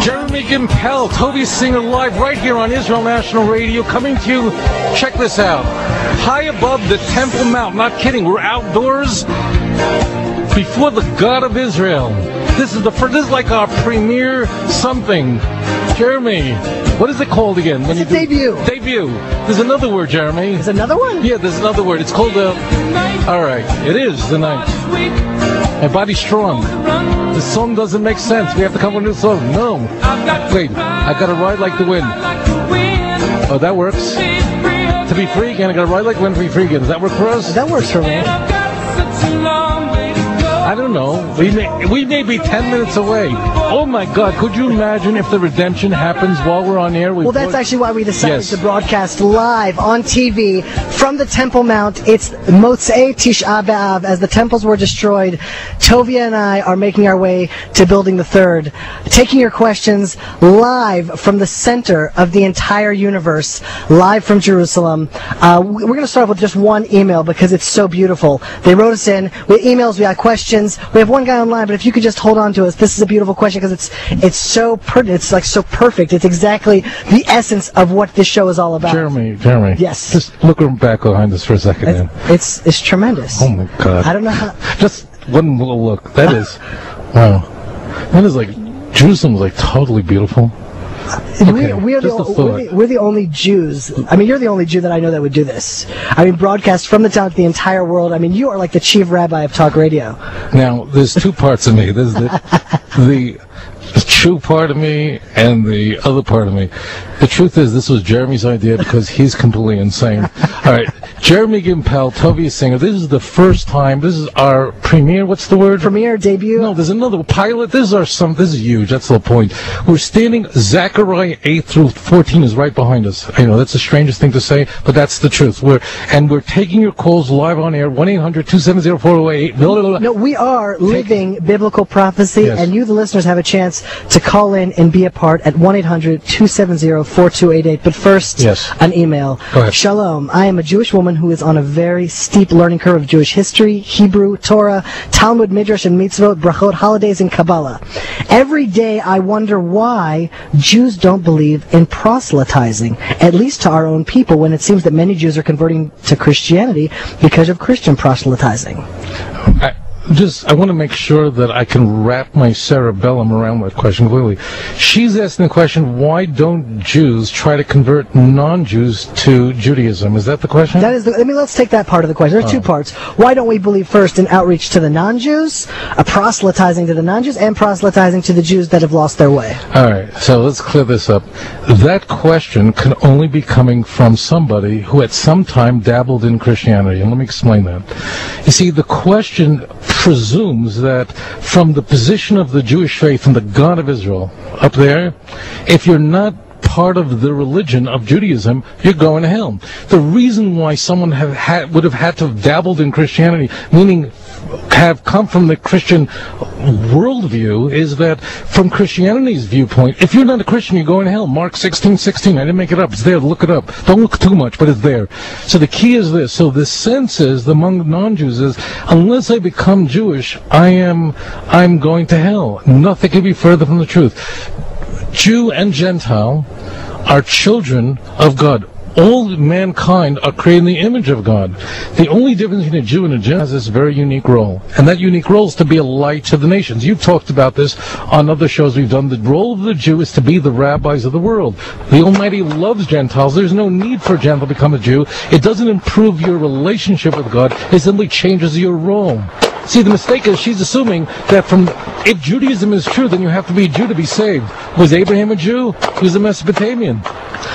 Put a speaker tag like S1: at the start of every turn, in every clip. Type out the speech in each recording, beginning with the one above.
S1: Jeremy Gimpel, Tovia Singer live right here on Israel National Radio, coming to you, check this out, high above the Temple Mount. Not kidding, we're outdoors before the God of Israel. This is like our premiere something. Jeremy, what is it called again?
S2: It's a debut.
S1: Debut. There's another word, Jeremy.
S2: There's another one?
S1: Yeah, there's another word. It's called all right, it is the night. My body's strong. The song doesn't make sense. We have to come with a new song. No. Wait, I gotta ride like the wind. Oh, that works. To be free again, I gotta ride like the wind to be free again. Does that work for us?
S2: That works for me.
S1: I don't know. We may be 10 minutes away. Oh my God! Could you imagine if the redemption happens while we're on air?
S2: Well, that's actually why we decided to broadcast live on TV from the Temple Mount. It's Motzei Tisha B'Av. As the temples were destroyed, Tovia and I are making our way to building the third, taking your questions live from the center of the entire universe, live from Jerusalem. We're going to start off with just one email because it's so beautiful. They wrote us in with emails. We got questions. We have one guy online, but if you could just hold on to us, this is a beautiful question because it's so it's like so perfect. It's exactly the essence of what this show is all about.
S1: Jeremy.
S2: Yes.
S1: Just look back behind us for a second.
S2: It's tremendous.
S1: Oh my God.
S2: I don't know how.
S1: Just one little look. That is, wow. That is like, Jerusalem is like totally beautiful.
S2: Okay, we're the only Jews. I mean, you're the only Jew that I know that would do this. I mean, broadcast from the town to the entire world. I mean, you are like the chief rabbi of talk radio.
S1: Now, there's two parts of me. There's the true part of me and the other part of me. The truth is, this was Jeremy's idea because he's completely insane. All right, Jeremy Gimpel, Tovia Singer. This is the first time. This is our premiere. What's the word?
S2: Premiere, debut.
S1: No, there's another pilot. This is huge. That's the point. We're standing. Zechariah 8 through 14 is right behind us. I know that's the strangest thing to say, but that's the truth. We're taking your calls live on air. 1-800-270-4008.
S2: No, we are living biblical prophecy, and you, the listeners, have a chance to call in and be a part at 1-800-270-4288. But first, an email.
S1: Go ahead.
S2: Shalom. I am a Jewish woman who is on a very steep learning curve of Jewish history, Hebrew, Torah, Talmud, Midrash, and mitzvot, brachot, holidays, and Kabbalah. Every day I wonder why Jews don't believe in proselytizing, at least to our own people, when it seems that many Jews are converting to Christianity because of Christian proselytizing.
S1: I want to make sure that I can wrap my cerebellum around that question clearly. She's asking the question, why don't Jews try to convert non-Jews to Judaism? Is that the question?
S2: That is. Let's take that part of the question. There's two parts. Why don't we believe first in outreach to the non-Jews, proselytizing to the non-Jews, and proselytizing to the Jews that have lost their way?
S1: All right, so let's clear this up. That question can only be coming from somebody who at some time dabbled in Christianity, and let me explain that. You see, the question presumes that from the position of the Jewish faith and the God of Israel up there, if you're not part of the religion of Judaism, you're going to hell. The reason why someone would have had to have dabbled in Christianity, meaning have come from the Christian worldview, is that from Christianity's viewpoint, if you're not a Christian, you're going to hell. Mark 16:16. I didn't make it up. It's there. Look it up. Don't look too much, but it's there. So the key is this. So the sense is, among non-Jews is, unless I become Jewish, I'm going to hell. Nothing can be further from the truth. Jew and Gentile are children of God. All mankind are created in the image of God. The only difference between a Jew and a Gentile is this very unique role. And that unique role is to be a light to the nations. You've talked about this on other shows we've done. The role of the Jew is to be the rabbis of the world. The Almighty loves Gentiles. There's no need for a Gentile to become a Jew. It doesn't improve your relationship with God. It simply changes your role. See, the mistake is she's assuming that if Judaism is true, then you have to be a Jew to be saved. Was Abraham a Jew? He was a Mesopotamian.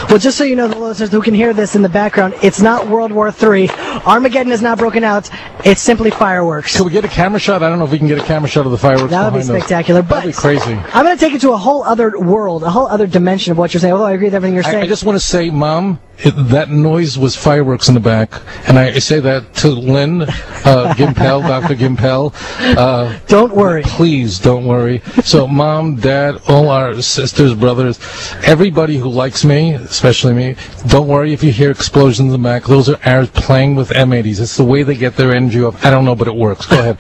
S2: Well, just so you know, the listeners who can hear this in the background, it's not World War III. Armageddon is not broken out. It's simply fireworks.
S1: Can we get a camera shot? I don't know if we can get a camera shot of the fireworks.
S2: That would be spectacular. But
S1: that'd be crazy.
S2: I'm going to take it to a whole other world, a whole other dimension of what you're saying, although I agree with everything you're saying.
S1: I just want to say, Mom, that noise was fireworks in the back. And I say that to Lynn Gimpel, Dr. Gimpel.
S2: Don't worry.
S1: Please don't worry. So, Mom, Dad, all our sisters, brothers, everybody who likes me, especially me, don't worry if you hear explosions in the back. Those are Arabs playing with M80s. It's the way they get their energy off. I don't know, but it works. Go ahead.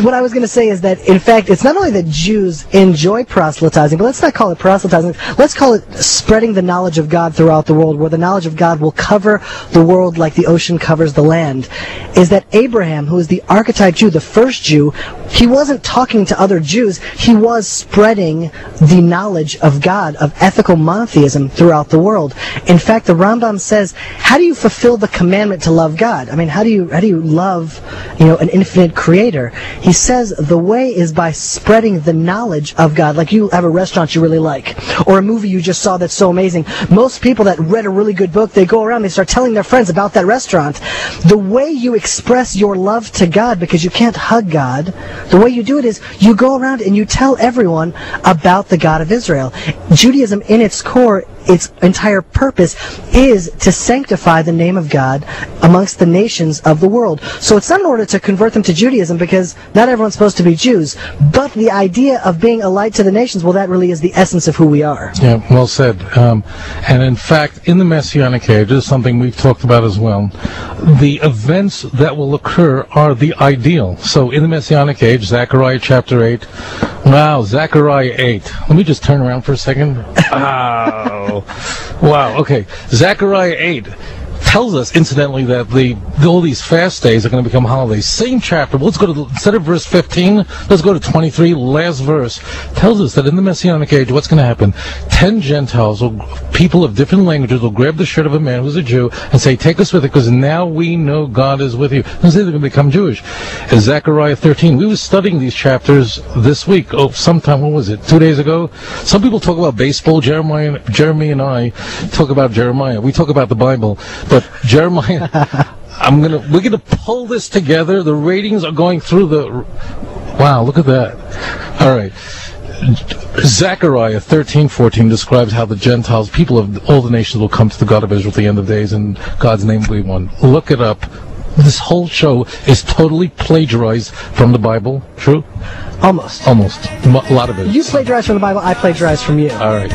S2: What I was going to say is that, in fact, it's not only that Jews enjoy proselytizing, but let's not call it proselytizing. Let's call it spreading the knowledge of God throughout the world, where the knowledge of God will cover the world like the ocean covers the land. Is that Abraham, who is the archetype Jew, the first Jew, he wasn't talking to other Jews. He was spreading the knowledge of God, of ethical monotheism throughout the world. In fact, the Rambam says, how do you fulfill the commandment to love God? I mean, how do you love, an infinite creator? He says the way is by spreading the knowledge of God. Like you have a restaurant you really like, or a movie you just saw that's so amazing. Most people that read a really good book, they go around, they start telling their friends about that restaurant. The way you express your love to God, because you can't hug God, the way you do it is you go around and you tell everyone about the God of Israel. Judaism, in its core, its entire purpose is to sanctify the name of God amongst the nations of the world. So it's not in order to convert them to Judaism, because not everyone's supposed to be Jews, but the idea of being a light to the nations, well, that really is the essence of who we are.
S1: Yeah, well said. And in fact, in the Messianic age, this is something we've talked about as well, the events that will occur are the ideal. So in the Messianic age, Zechariah chapter 8, wow, Zechariah 8. Let me just turn around for a second. Wow, okay. Zechariah 8 tells us, incidentally, that all these fast days are going to become holidays. Same chapter. Let's go to, instead of verse 15, let's go to 23. Last verse tells us that in the Messianic age, what's going to happen? 10 Gentiles, or people of different languages, will grab the shirt of a man who's a Jew and say, take us with it, because now we know God is with you. And say they're going to become Jewish. As Zechariah 13. We were studying these chapters this week. Sometime, what was it, 2 days ago? Some people talk about baseball. Jeremy and I talk about Jeremiah. We talk about the Bible. But Jeremiah, we're gonna pull this together. The ratings are going through the. Wow, look at that. All right. Zechariah 13:14 describes how the Gentiles, people of all the nations, will come to the God of Israel at the end of days, and God's name will be one. Look it up. This whole show is totally plagiarized from the Bible. True?
S2: Almost.
S1: A lot of it.
S2: You plagiarized from the Bible, I plagiarized from you.
S1: All right.